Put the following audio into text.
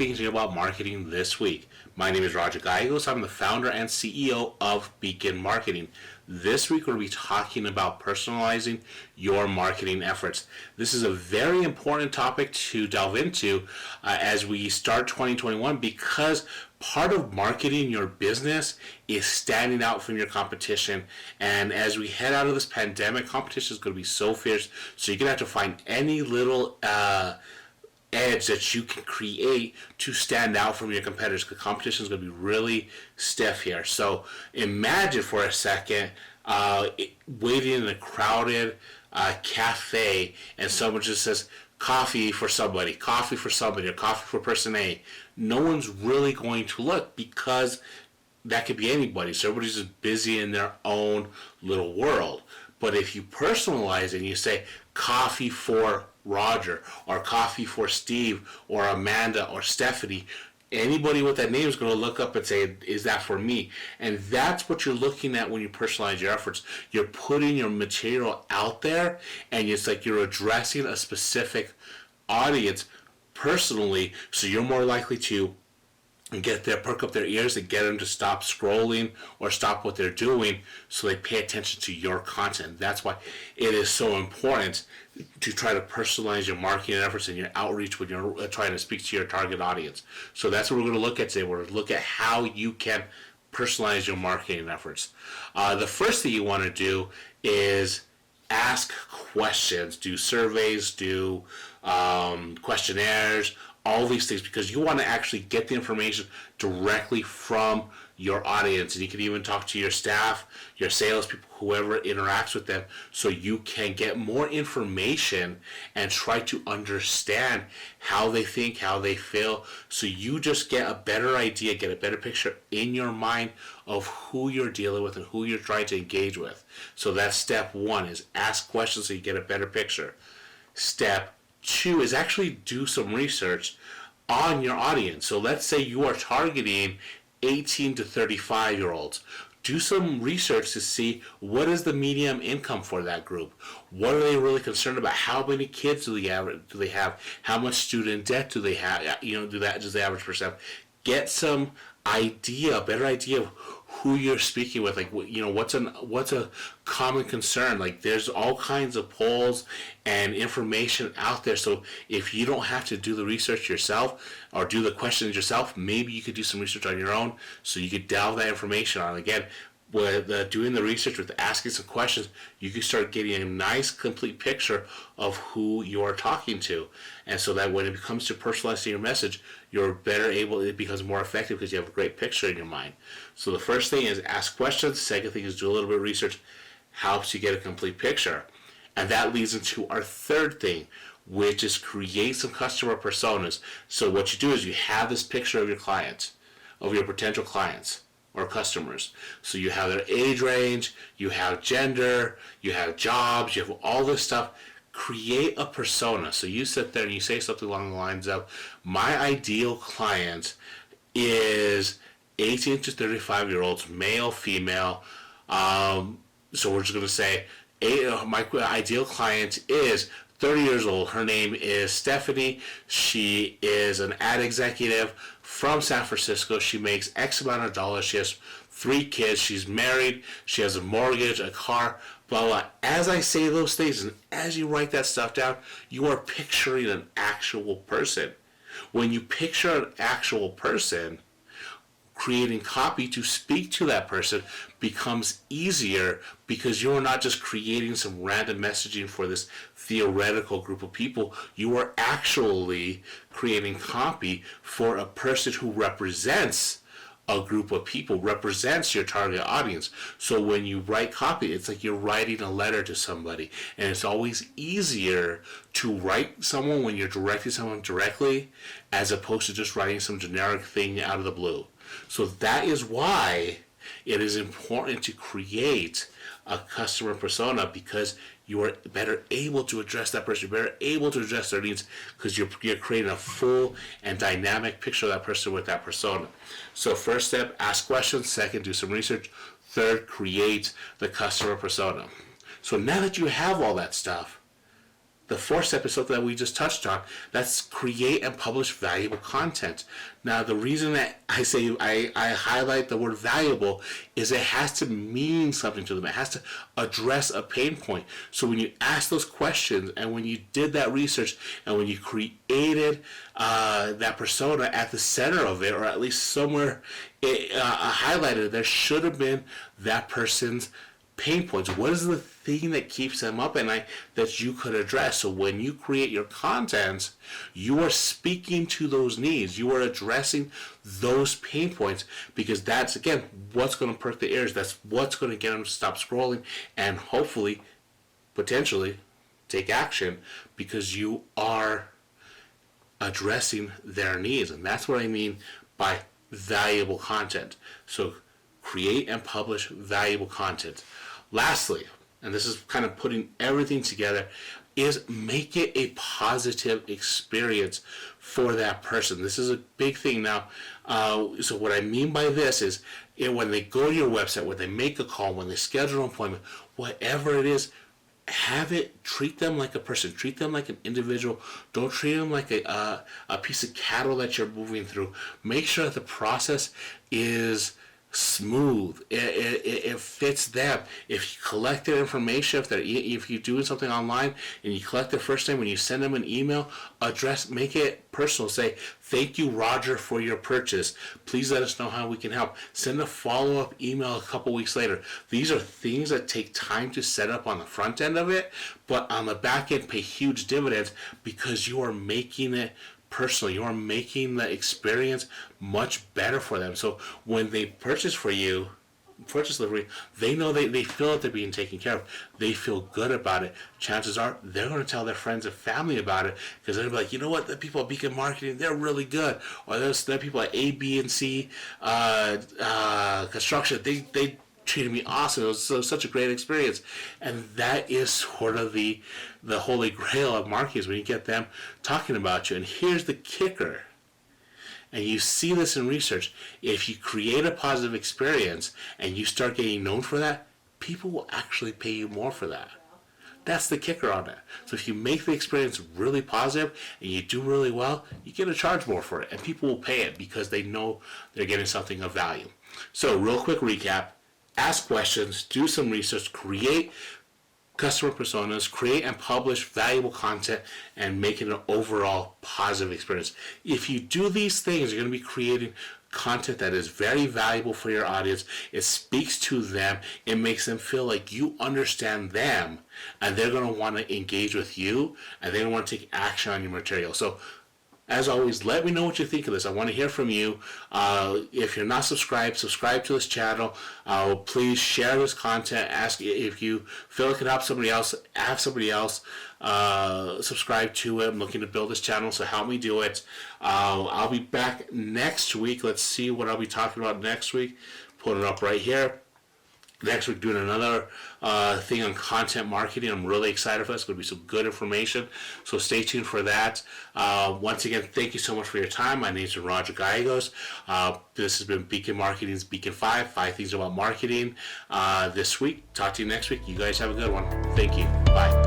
thinking about marketing this week. My name is Roger Gallegos. I'm the founder and CEO of Beacon Marketing. This week we're going to be talking about personalizing your marketing efforts. This is a very important topic to delve into as we start 2021, because part of marketing your business is standing out from your competition. And as we head out of this pandemic, competition is going to be so fierce, so you're going to have to find any little edge that you can create to stand out from your competitors, because competition is going to be really stiff here. So imagine for a second waiting in a crowded cafe and someone just says coffee for somebody, or coffee for person A. No one's really going to look, because that could be anybody. So everybody's just busy in their own little world. But if you personalize it and you say coffee for Roger, or coffee for Steve, or Amanda, or Stephanie, anybody with that name is going to look up and say, is that for me? And that's what you're looking at when you personalize your efforts. You're putting your material out there, and it's like you're addressing a specific audience personally, so you're more likely to perk up their ears and get them to stop scrolling or stop what they're doing, so they pay attention to your content. That's why it is so important to try to personalize your marketing efforts and your outreach when you're trying to speak to your target audience. So that's what we're going to look at today. We're going to look at how you can personalize your marketing efforts. The first thing you want to do is ask questions, do surveys, do questionnaires, all these things, because you want to actually get the information directly from your audience. And you can even talk to your staff, your salespeople, whoever interacts with them, so you can get more information and try to understand how they think, how they feel, so you just get a better idea, get a better picture in your mind of who you're dealing with and who you're trying to engage with. So that's step one, is ask questions so you get a better picture. Step two is actually do some research on your audience. So let's say you are targeting 18 to 35 year olds. Do some research to see what is the median income for that group. What are they really concerned about? How many kids do they have? How much student debt do they have? Does the average person have? Get some idea, a better idea of who you're speaking with. Like, what's a common concern? Like, there's all kinds of polls and information out there. So if you don't have to do the research yourself or do the questions yourself, maybe you could do some research on your own, so you could delve that information on. Again, with doing the research, with asking some questions, you can start getting a nice, complete picture of who you are talking to. And so that when it comes to personalizing your message, you're better able, it becomes more effective because you have a great picture in your mind. So the first thing is ask questions. Second thing is do a little bit of research. Helps you get a complete picture. And that leads into our third thing, which is create some customer personas. So what you do is you have this picture of your clients, of your potential clients or customers. So you have their age range, you have gender, you have jobs, you have all this stuff. Create a persona. So you sit there and you say something along the lines of, my ideal client is 18 to 35 year olds, male, female. So we're just going to say, my ideal client is 30 years old. Her name is Stephanie. She is an ad executive from San Francisco. She makes X amount of dollars. She has 3 kids. She's married. She has a mortgage, a car, blah, blah. As I say those things, and as you write that stuff down, you are picturing an actual person. When you picture an actual person, creating copy to speak to that person becomes easier, because you're not just creating some random messaging for this theoretical group of people. You are actually creating copy for a person who represents a group of people, represents your target audience. So when you write copy, it's like you're writing a letter to somebody, and it's always easier to write someone when you're directing someone directly, as opposed to just writing some generic thing out of the blue. So that is why it is important to create a customer persona, because you are better able to address that person. You're better able to address their needs, because you're creating a full and dynamic picture of that person with that persona. So first step, ask questions. Second, do some research. Third, create the customer persona. So now that you have all that stuff, the fourth episode that we just touched on, that's create and publish valuable content. Now, the reason that I say I highlight the word valuable is it has to mean something to them. It has to address a pain point. So when you ask those questions and when you did that research and when you created that persona at the center of it, or at least somewhere highlighted, there should have been that person's pain points. What is the thing that keeps them up at night that you could address? So when you create your content, you are speaking to those needs. You are addressing those pain points, because that's, again, what's going to perk the ears. That's what's going to get them to stop scrolling and hopefully, potentially, take action, because you are addressing their needs. And that's what I mean by valuable content. So create and publish valuable content. Lastly, and this is kind of putting everything together, is make it a positive experience for that person. This is a big thing now. So what I mean by this is, when they go to your website, when they make a call, when they schedule an appointment, whatever it is, treat them like a person, treat them like an individual. Don't treat them like a piece of cattle that you're moving through. Make sure that the process is smooth. It fits them. If you collect their information, if you're doing something online and you collect their first name, when you send them an email, make it personal. Say, thank you, Roger, for your purchase. Please let us know how we can help. Send a follow-up email a couple weeks later. These are things that take time to set up on the front end of it, but on the back end pay huge dividends, because you are making it personally. You are making the experience much better for them. So when they purchase delivery, they know they feel that they're being taken care of. They feel good about it. Chances are they're going to tell their friends and family about it, because they're like, you know what, the people at Beacon Marketing, they're really good. Or there's the people at A, B, and C Construction. They treated me awesome. It was such a great experience. And that is sort of the holy grail of marketing, is when you get them talking about you. And here's the kicker, and you see this in research: if you create a positive experience and you start getting known for that, people will actually pay you more for that. That's the kicker on it. So if you make the experience really positive and you do really well, you get to charge more for it, and people will pay it because they know they're getting something of value. So real quick recap: ask questions, do some research, create customer personas, create and publish valuable content, and make it an overall positive experience. If you do these things, you're going to be creating content that is very valuable for your audience. It speaks to them. It makes them feel like you understand them, and they're going to want to engage with you, and they're going to want to take action on your material. So as always, let me know what you think of this. I want to hear from you. If you're not subscribed, subscribe to this channel. Please share this content. Ask if you feel it could help somebody else. Have somebody else subscribe to it. I'm looking to build this channel, so help me do it. I'll be back next week. Let's see what I'll be talking about next week. Put it up right here. Next week, doing another thing on content marketing. I'm really excited for this. It's going to be some good information, so stay tuned for that. Once again, thank you so much for your time. My name is Roger Gallegos. This has been Beacon Marketing's Beacon 5 Things About Marketing this week. Talk to you next week. You guys have a good one. Thank you. Bye.